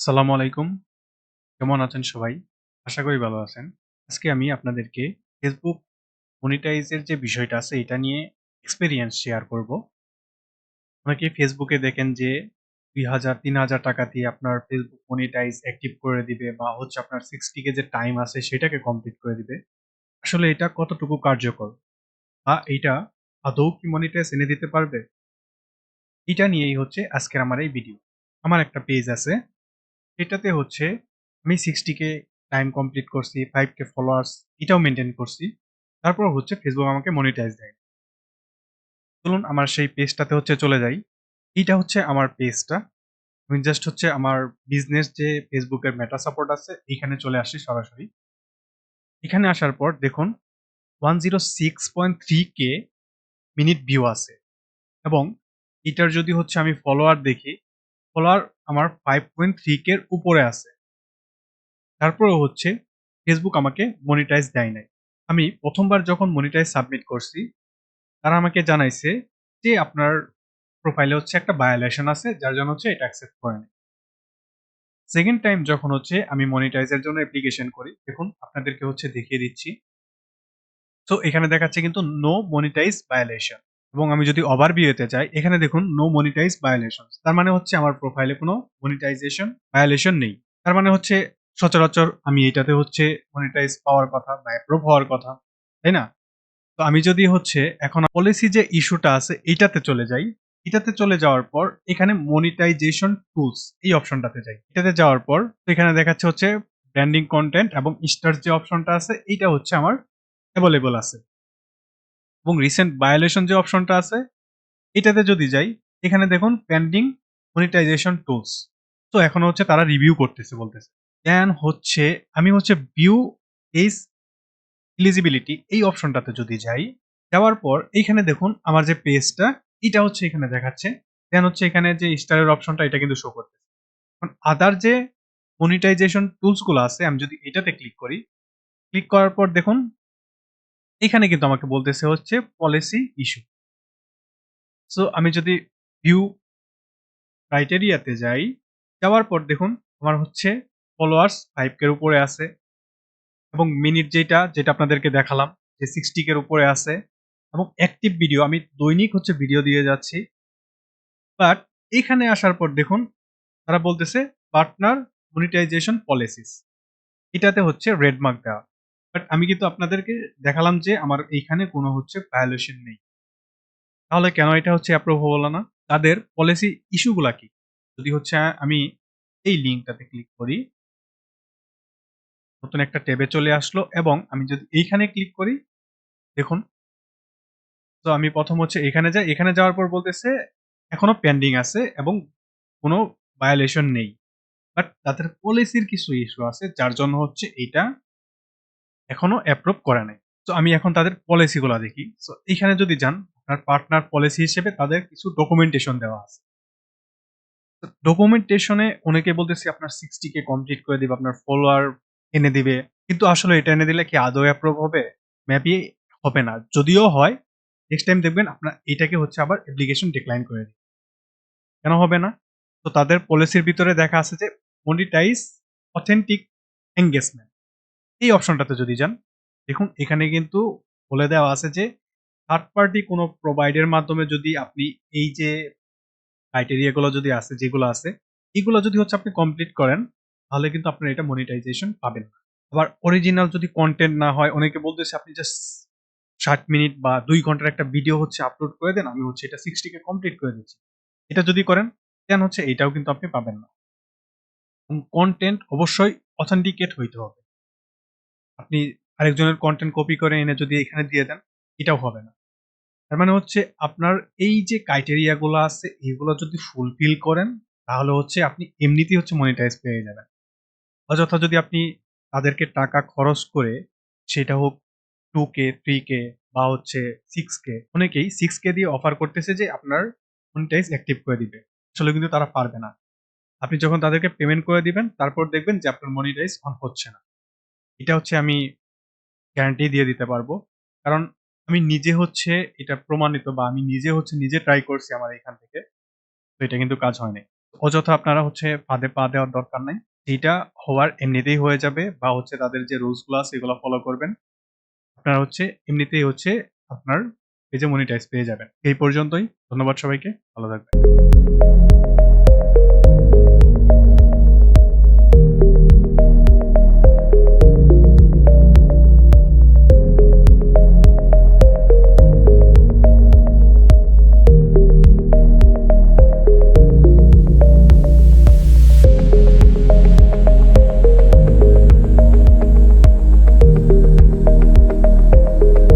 আসসালামু আলাইকুম। কেমন আছেন সবাই? আশা করি ভালো আছেন। আজকে আমি আপনাদেরকে Facebook মনিটাইজ এর যে বিষয়টা আছে এটা নিয়ে এক্সপেরিয়েন্স শেয়ার করব। অনেকেই Facebook এ দেখেন যে ২,০০০ ৳৩,০০০ দিয়ে আপনার Facebook মনিটাইজ অ্যাক্টিভ করে দিবে বা হচ্ছে আপনার 60 কে যে টাইম আছে সেটাকে কমপ্লিট করে দিবে। আসলে এটা কতটুকু কার্যকর? বা এইটা আদৌ কি মনিটাইজ এনে দিতে পারবে? এটা নিয়েই হচ্ছে আজকের আমার এই ভিডিও। আমার একটা পেজ আছে এটাতে হচ্ছে আমি 60 কে টাইম কমপ্লিট করছি, 5 কে ফলোয়ার্স এটাও মেইনটেইন করছি। তারপর হচ্ছে Facebook আমাকে মনিটাইজ দেয়। চলুন আমার সেই পেজটাতে হচ্ছে চলে যাই। এইটা হচ্ছে আমার পেজটা। আমি জাস্ট হচ্ছে আমার বিজনেস যে Facebook এর মেটা সাপোর্ট আছে এখানে চলে আসি সরাসরি। এখানে আসার পর দেখুন 106.3 কে মিনিট ভিউ আছে এবং এটার যদি হচ্ছে আমি ফলোয়ার দেখি, ফলোয়ার আমার 5.3 কে এর উপরে আছে। তারপরেও হচ্ছে ফেসবুক আমাকে মনিটাইজ দেয় নাই। আমি ১ম বার যখন মনিটাইজ সাবমিট করছি, তারা আমাকে জানাইছে যে আপনার প্রোফাইলে হচ্ছে একটা ভায়োলেশন আছে যার জন্য হচ্ছে এটা অ্যাকসেপ্ট করে নাই। সেকেন্ড টাইম যখন হচ্ছে আমি মনিটাইজ এর জন্য অ্যাপ্লিকেশন করি, দেখুন আপনাদেরকে হচ্ছে দেখিয়ে দিচ্ছি। সো এখানে দেখাচ্ছে কিন্তু নো মনিটাইজ ভায়োলেশন এবং আমি যদি ওভারভিউ তে যাই, এখানে দেখুন নো মনিটাইজ ভায়োলেশনস। তার মানে হচ্ছে আমার প্রোফাইলে কোনো মনিটাইজেশন ভায়োলেশন নেই। তার মানে হচ্ছে সচরাচর আমি এটাতে হচ্ছে মনিটাইজ পাওয়ার কথা বা অ্যাপ্রুভ হওয়ার কথা, তাই না? তো আমি যদি হচ্ছে এখন পলিসি যে ইস্যুটা আছে এইটাতে চলে যাই, এটাতে চলে যাওয়ার পর এখানে মনিটাইজেশন টুলস এই অপশনটাতে যাই। এটাতে যাওয়ার পর তো এখানে দেখাচ্ছে হচ্ছে ব্র্যান্ডিং কনটেন্ট এবং স্টার্স যে অপশনটা আছে এইটা হচ্ছে আমার অ্যাভেলেবল আছে এবং রিসেন্ট ভায়োলেশন যে অপশনটা আছে এটাতে যদি যাই, এখানে দেখুন পেন্ডিং মনিটাইজেশন টুলস। তো এখন হচ্ছে তারা রিভিউ করতেছে বলতেছে। দেন হচ্ছে আমি হচ্ছে ভিউ এইজ এলিজিবিলিটি এই অপশনটাতে যদি যাই, যাওয়ার পর এইখানে দেখুন আমার যে পেজটা এটা হচ্ছে এখানে দেখাচ্ছে। দেন হচ্ছে এখানে যে স্টারের অপশনটা এটা কিন্তু শো করতেছে। এখন আদার যে মনিটাইজেশন টুলস গুলো আছে আমি যদি এটাতে ক্লিক করি, ক্লিক করার পর দেখুন এখানে কিন্তু আমাকে বলতেছে হচ্ছে পলিসি ইস্যু। সো আমি যদি ভিউ ক্রাইটেরিয়াতে যাই, যাওয়ার পর দেখুন আমার হচ্ছে ফলোয়ার্স 5 কে উপরে আছে এবং মিনিট যেটা আপনাদেরকে দেখালাম যে 60 কে উপরে আছে এবং অ্যাক্টিভ ভিডিও আমি দৈনিক হচ্ছে ভিডিও দিয়ে যাচ্ছি। বাট এখানে আসার পর দেখুন তারা বলতেছে পার্টনার মনিটাইজেশন পলিসিস এটাতে হচ্ছে রেড মার্ক দেওয়া। বাট আমি কিন্তু আপনাদেরকে দেখালাম যে আমার এইখানে কোনো হচ্ছে ভায়োলেশন নেই। তাহলে কেন এটা হচ্ছে অ্যাপ্রুভ হলো না? তাদের পলিসি ইস্যু গুলা কি? যদি হচ্ছে আমি এই লিঙ্কটাতে ক্লিক করি, নতুন একটা ট্যাবে চলে আসলো এবং আমি যদি এইখানে ক্লিক করি, দেখুন তো আমি ১ম হচ্ছে এখানে যাই। এখানে যাওয়ার পর বলতেছে এখনো পেন্ডিং আছে এবং কোনো ভায়োলেশন নেই। বাট তাদের পলিসির কিছু ইস্যু আছে যার জন্য হচ্ছে এইটা এখনো অ্যাপ্রুভ করে নাই। তো আমি এখন তাদের পলিসি গুলা দেখি। সো এইখানে যদি যান, আপনার পার্টনার পলিসি হিসেবে তাদের কিছু ডকুমেন্টেশন দেওয়া আছে। ডকুমেন্টেশনে অনেকে বলতেছে আপনার 60 কে কমপ্লিট করে দিবে, আপনার ফলোয়ার এনে দিবে। কিন্তু আসলে এটা এনে দিলে কি আদৌ অ্যাপ্রুভ হবে? মেবি হবে না। যদিও হয়, নেক্সট টাইম দেখবেন আপনার এটাকে হচ্ছে আবার অ্যাপ্লিকেশন ডিক্লাইন করে দিবে। কেন হবে না? তো তাদের পলিসির ভিতরে দেখা আছে যে মনিটাইজ অথেন্টিক এনগেজমেন্ট এই অপশনটাতে যদি যান, দেখুন এখানে কিন্তু বলে দেওয়া আছে যে থার্ড পার্টি কোনো প্রোভাইডের মাধ্যমে যদি আপনি এই যে ক্রাইটেরিয়া গুলো যদি আছে যেগুলো আছে, এগুলো যদি হচ্ছে আপনি কমপ্লিট করেন, তাহলে কিন্তু আপনার এটা মনিটাইজেশন পাবেন না। আবার অরিজিনাল যদি কনটেন্ট না হয়, অনেকে বলতেছে আপনি জাস্ট ৬০ মিনিট বা ২ ঘন্টার একটা ভিডিও হচ্ছে আপলোড করে দেন, আমি হচ্ছে এটা 60 কে কমপ্লিট করে দিচ্ছি। এটা যদি করেন, দেন হচ্ছে এটাও কিন্তু আপনি পাবেন না। এবং কনটেন্ট অবশ্যই অথেন্টিকেট হইতে হবে। আপনি আরেকজনের কনটেন্ট কপি করে এনে যদি এখানে দিয়ে দেন, এটাও হবে না। তার মানে হচ্ছে আপনার এই যে ক্রাইটেরিয়া গুলো আছে এগুলো যদি ফুলফিল করেন তাহলে হচ্ছে আপনি এমনিতেই হচ্ছে মনিটাইজ পেয়ে যাবেন। অযথা যদি আপনি তাদেরকে টাকা খরচ করে সেটা হোক 2K, 3K বা হচ্ছে 6K, অনেকেই 6K দিয়ে অফার করতেছে যে আপনার মনিটাইজ অ্যাক্টিভ করে দিবে। আসলে কিন্তু তারা পারবে না। আপনি যখন তাদেরকে পেমেন্ট করে দিবেন তারপর দেখবেন যে আপনার মনিটাইজ অন হচ্ছে না। এটা হচ্ছে আমি গ্যারান্টি দিয়ে দিতে পারবো। কারণ আমি নিজে হচ্ছে এটা প্রমাণিত বা আমি নিজে হচ্ছে নিজে ট্রাই করছি আমার এখান থেকে। তো এটা কিন্তু কাজ হয় নাই। অযথা আপনারা হচ্ছে ফাঁদে পা দেওয়ার দরকার নাই। এইটা হওয়ার এমনিতেই হয়ে যাবে, বা হচ্ছে তাদের যে রুলস গুলো আছে এগুলো ফলো করবেন। আপনারা হচ্ছে এমনিতেই হচ্ছে আপনার পেজে মনিটাইজ পেয়ে যাবেন। এই পর্যন্তই। ধন্যবাদ সবাইকে। ভালো থাকবেন।